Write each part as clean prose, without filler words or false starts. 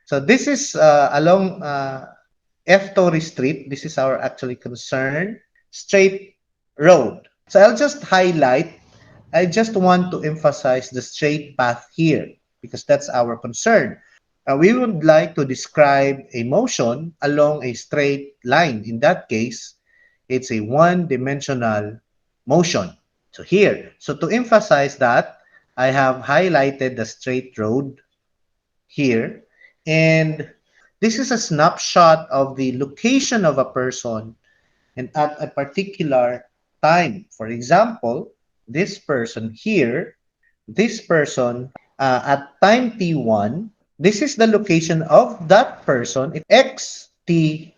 So this is along F. Torrey Street. This is our actually concern. Straight road. So I'll just highlight. I just want to emphasize the straight path here because that's our concern. We would like to describe a motion along a straight line. In that case, it's a one-dimensional motion. So here, so to emphasize that, I have highlighted the straight road here. And this is a snapshot of the location of a person and at a particular time. For example, this person here, this person at time t1, this is the location of that person, xt1.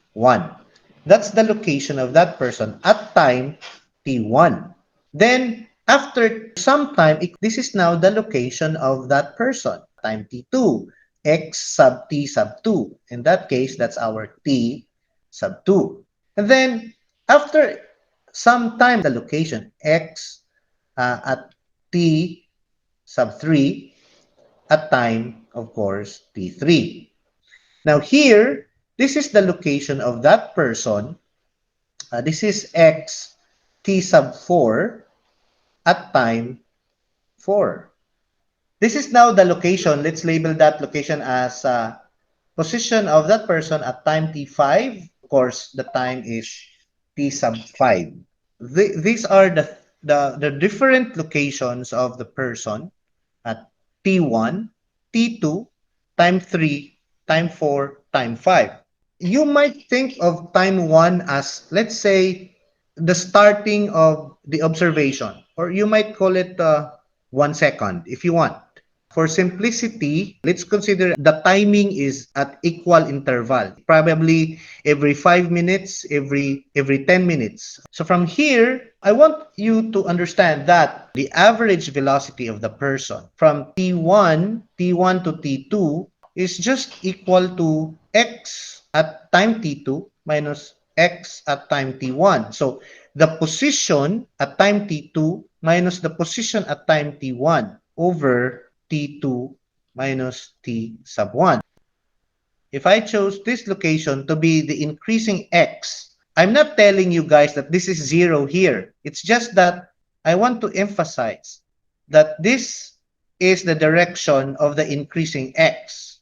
That's the location of that person at time t1. Then, after some time, this is now the location of that person, time t2, x sub t sub 2. In that case, that's our t sub 2. And then, after some time, the location x at t sub 3 at time, of course, t3. Now here, this is the location of that person. This is x t sub 4 at time 4. This is now the location. Let's label that location as position of that person at time t5. Of course, the time is t sub 5. These are the different locations of the person at t1, t2, time 3, time 4, time 5. You might think of time 1 as, let's say, the starting of the observation, or you might call it 1 second if you want. For simplicity, let's consider the timing is at equal interval, probably every 5 minutes, every 10 minutes. So from here, I want you to understand that the average velocity of the person from t1 to t2 is just equal to x at time t2 minus x at time t1. So the position at time t2 minus the position at time t1 over t2 minus t sub 1. If I chose this location to be the increasing x, I'm not telling you guys that this is 0 here. It's just that I want to emphasize that this is the direction of the increasing x.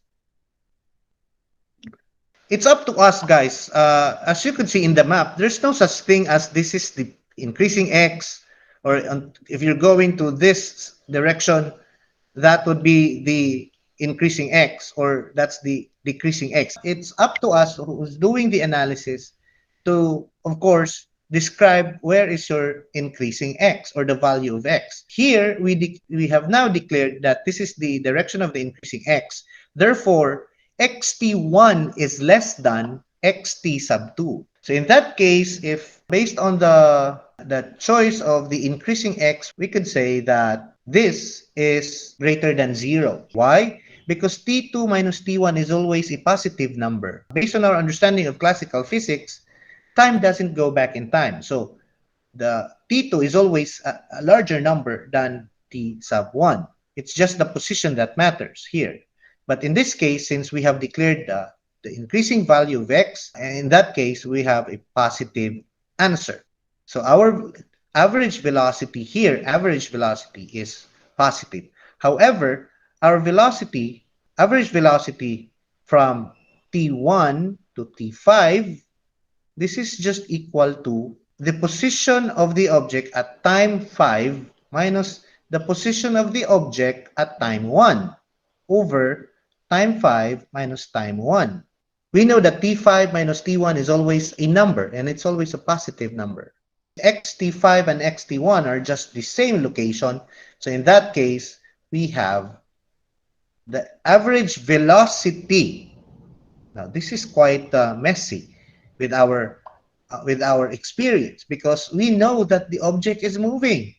It's up to us, guys. As you can see in the map, there's no such thing as this is the increasing x, or if you're going to this direction, that would be the increasing x, or that's the decreasing x. It's up to us who's doing the analysis to, of course, describe where is your increasing x or the value of x. Here, we have now declared that this is the direction of the increasing x. Therefore, xt1 is less than xt sub 2. So in that case, if based on the choice of the increasing x, we could say that this is greater than 0. Why? Because t2 minus t1 is always a positive number. Based on our understanding of classical physics, time doesn't go back in time. So the t2 is always a larger number than t sub 1. It's just the position that matters here. But in this case, since we have declared the increasing value of x, in that case, we have a positive answer. So our average velocity here, average velocity is positive. However, our velocity, average velocity from t1 to t5, this is just equal to the position of the object at time 5 minus the position of the object at time 1 over time 5 minus time 1. We know that t5 minus t1 is always a number, and it's always a positive number. xt5 and xt1 are just the same location. So in that case, we have the average velocity. Now, this is quite messy with our experience, because we know that the object is moving.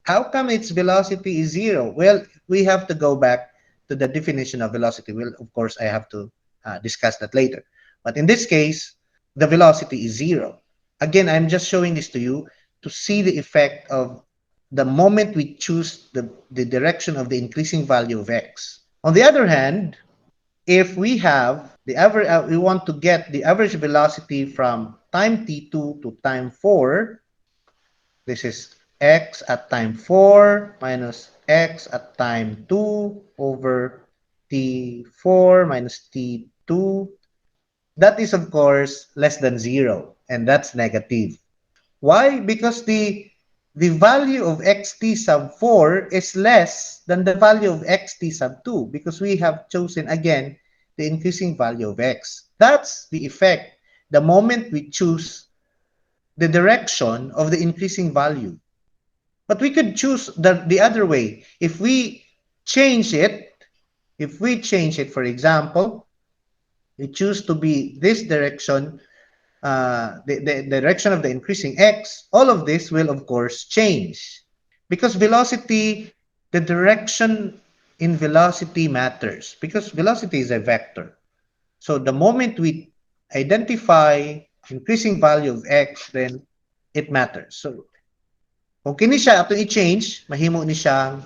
How come its velocity is 0? Well, we have to go back to the definition of velocity. Well, of course, I have to discuss that later. But in this case, the velocity is 0. Again, I'm just showing this to you to see the effect of the moment we choose the direction of the increasing value of x. On the other hand, if we have the average, we want to get the average velocity from time t2 to time 4. This is x at time 4 minus x at time 2 over t4 minus t2. That is, of course, less than 0, and that's negative. Why? Because the value of xt sub 4 is less than the value of xt sub 2 because we have chosen, again, the increasing value of x. That's the effect the moment we choose the direction of the increasing value. But we could choose the other way. If we change it, for example, we choose to be this direction, the direction of the increasing x, all of this will, of course, change. Because velocity, the direction in velocity matters. Because velocity is a vector. So the moment we identify increasing value of x, then it matters. So kung kini siya atong i-change, mahimo ni siyang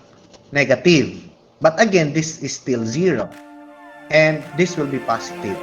negative. But again, this is still 0. And this will be positive.